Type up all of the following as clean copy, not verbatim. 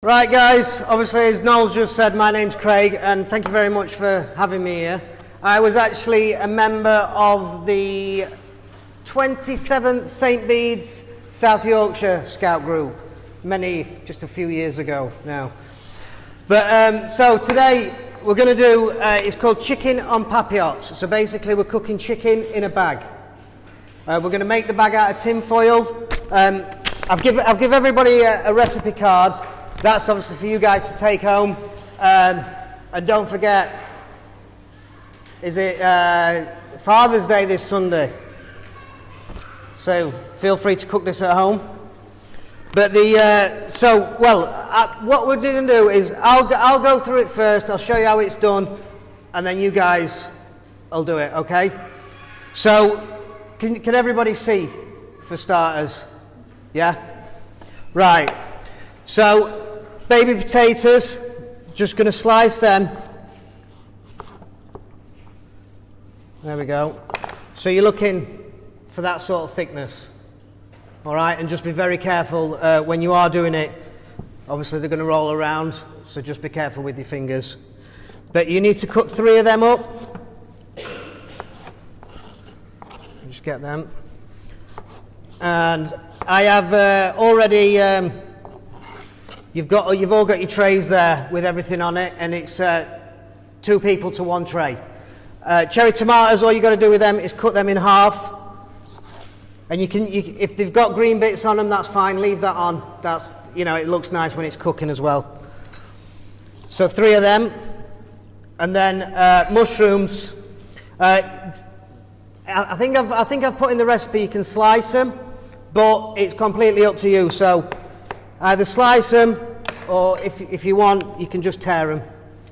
Right guys, obviously as Noel's just said, my name's Craig and thank you very much for having me here. I was actually a member of the 27th St Bede's South Yorkshire Scout Group, just a few years ago now. But so today we're going to do, it's called chicken en papilotte. So basically we're cooking chicken in a bag. We're going to make the bag out of tin foil. I've give everybody a recipe card. That's obviously for you guys to take home. And don't forget, is it Father's Day this Sunday? So feel free to cook this at home. But what we're going to do is I'll go through it first. I'll show you how it's done, and then you guys will do it. Okay? So can everybody see for starters? Yeah. Right. So baby potatoes, just going to slice them. There we go. So you're looking for that sort of thickness. All right, and just be very careful when you are doing it. Obviously they're going to roll around, so just be careful with your fingers. But you need to cut 3 of them up. Just get them. And I have already... You've all got your trays there with everything on it, and it's 2 people to 1 tray. Cherry tomatoes, all you got to do with them is cut them in half, and if they've got green bits on them, that's fine. Leave that on. That's it looks nice when it's cooking as well. So 3 of them, and then mushrooms. I think I've put in the recipe you can slice them, but it's completely up to you. So either slice them, or if you want, you can just tear them.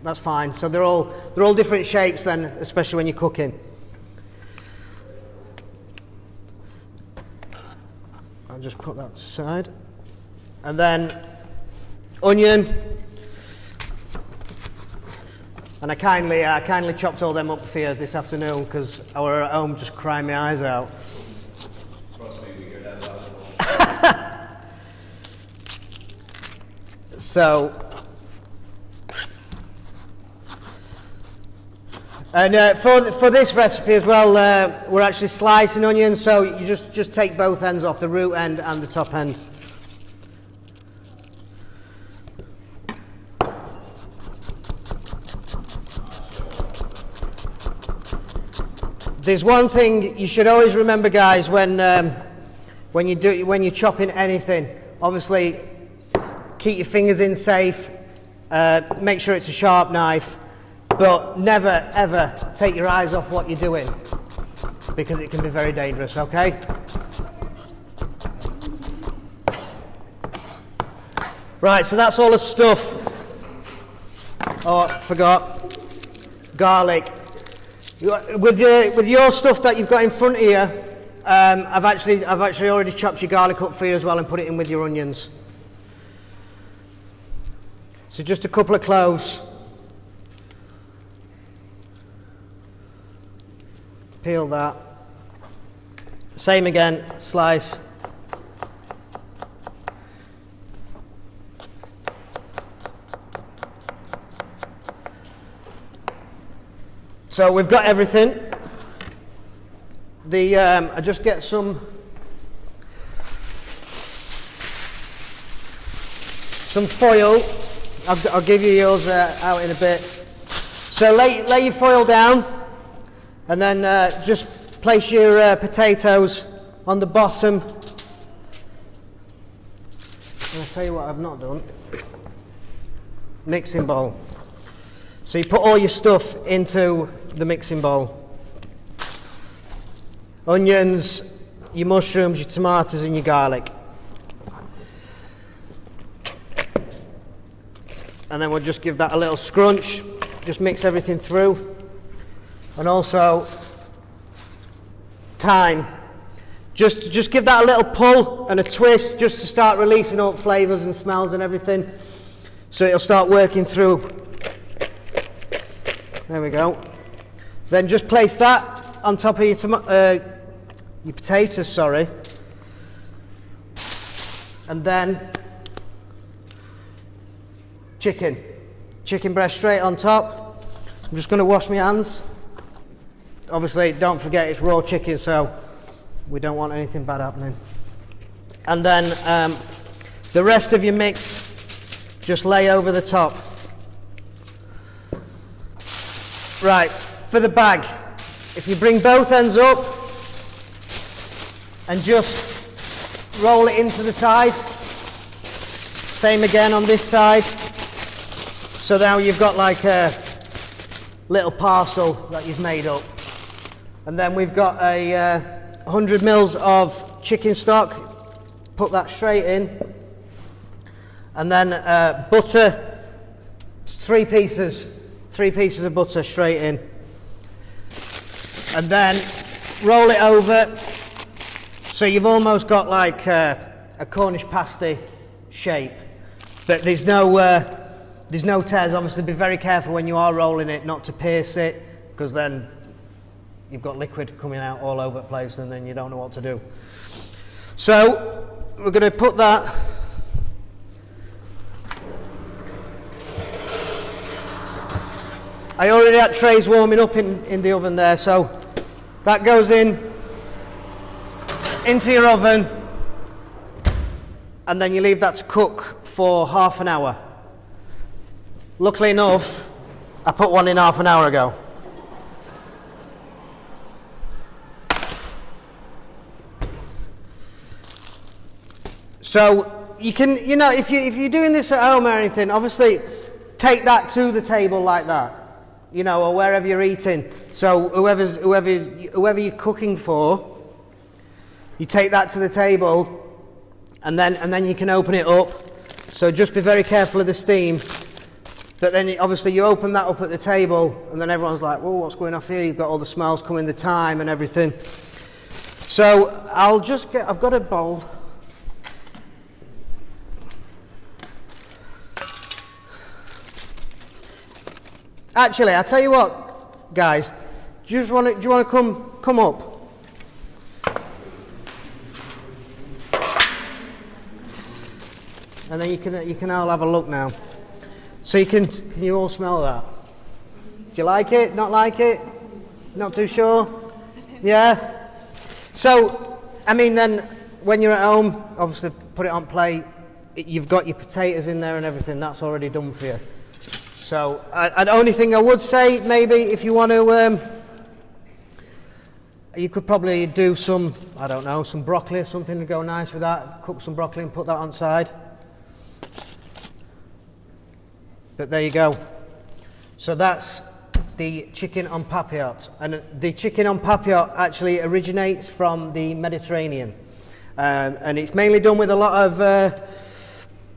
That's fine. So they're all different shapes then, especially when you're cooking. I'll just put that aside, and then onion. And I kindly chopped all them up for you this afternoon because I were at home just crying my eyes out. So, and for this recipe as well, we're actually slicing onions, so you just take both ends off, the root end and the top end. There's one thing you should always remember, guys, when you're chopping anything. Obviously, keep your fingers in safe, make sure it's a sharp knife, but never ever take your eyes off what you're doing, because it can be very dangerous, okay? Right, so that's all the stuff. Oh, I forgot. Garlic. With your stuff that you've got in front of you, I've actually already chopped your garlic up for you as well and put it in with your onions. So just a couple of cloves. Peel that. Same again, slice. So we've got everything. I just get some foil. I'll give you yours out in a bit. So lay your foil down, and then just place your potatoes on the bottom. And I'll tell you what I've not done. Mixing bowl. So you put all your stuff into the mixing bowl. Onions, your mushrooms, your tomatoes and your garlic. And then we'll just give that a little scrunch, just mix everything through. And also thyme. Just give that a little pull and a twist just to start releasing up flavours and smells and everything. So it'll start working through. There we go. Then just place that on top of your potatoes, sorry. And then chicken breast straight on top. I'm just going to wash my hands. Obviously, don't forget it's raw chicken, so we don't want anything bad happening. And then the rest of your mix, just lay over the top. Right, for the bag, if you bring both ends up and just roll it into the side. Same again on this side. So now you've got like a little parcel that you've made up. And then we've got a 100 mils of chicken stock. Put that straight in. And then butter, three pieces of butter straight in. And then roll it over. So you've almost got like a Cornish pasty shape. But there's no tears. Obviously be very careful when you are rolling it not to pierce it, because then you've got liquid coming out all over the place and then you don't know what to do. So we're going to put that I already had trays warming up in the oven there, so that goes into your oven and then you leave that to cook for half an hour. Luckily enough, I put one in half an hour ago. So you can, you know, if you're doing this at home or anything, obviously take that to the table like that, you know, or wherever you're eating. So whoever you're cooking for, you take that to the table, and then you can open it up. So just be very careful of the steam. But then obviously you open that up at the table, and then everyone's like, "Whoa, what's going off here?" You've got all the smells coming, the thyme and everything. So I've got a bowl. Actually, I'll tell you what, guys. Do you want to come up? And then you can all have a look now. So can you all smell that? Do you like it? Not like it? Not too sure? Yeah? So, I mean, then when you're at home, obviously put it on plate. You've got your potatoes in there and everything. That's already done for you. So, the only thing I would say, maybe, if you want to, you could probably do some, I don't know, some broccoli or something to go nice with that. Cook some broccoli and put that on side. But there you go. So that's the chicken en papilotte. And the chicken en papilotte actually originates from the Mediterranean. And it's mainly done with a lot of,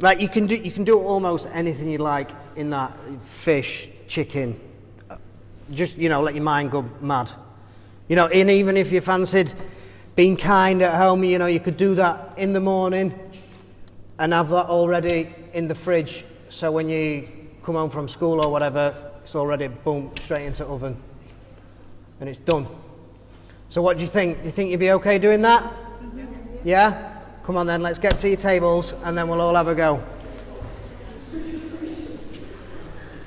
like you can do almost anything you like in that. Fish, chicken, just, you know, let your mind go mad. You know, and even if you fancied being kind at home, you know, you could do that in the morning and have that already in the fridge. So when you come home from school or whatever, it's already boom, straight into the oven. And it's done. So what do you think? Do you think you'd be okay doing that? Yeah? Come on then, let's get to your tables and then we'll all have a go.